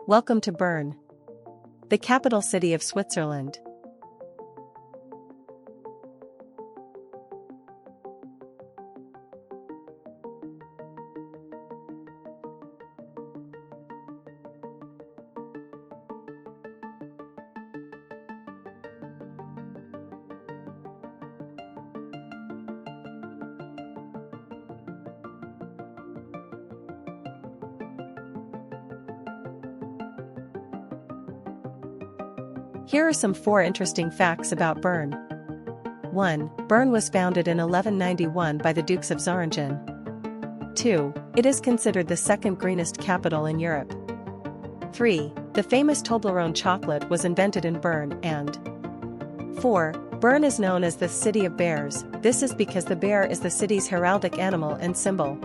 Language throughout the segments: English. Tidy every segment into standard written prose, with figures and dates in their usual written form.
Welcome to Bern, the capital city of Switzerland. Here are some 4 interesting facts about Bern. 1. Bern was founded in 1191 by the Dukes of Zähringen. 2. It is considered the second greenest capital in Europe. 3. The famous Toblerone chocolate was invented in Bern. And 4. Bern is known as the City of Bears. This is because the bear is the city's heraldic animal and symbol.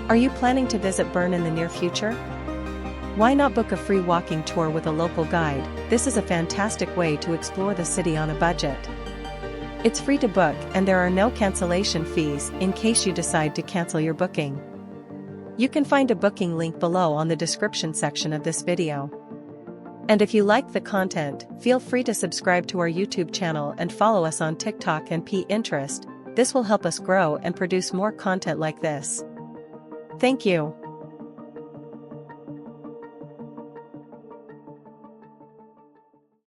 Are you planning to visit Bern in the near future? Why not book a free walking tour with a local guide? This is a fantastic way to explore the city on a budget. It's free to book and there are no cancellation fees in case you decide to cancel your booking. You can find a booking link below on the description section of this video. And if you like the content, feel free to subscribe to our YouTube channel and follow us on TikTok and Pinterest. This will help us grow and produce more content like this. Thank you.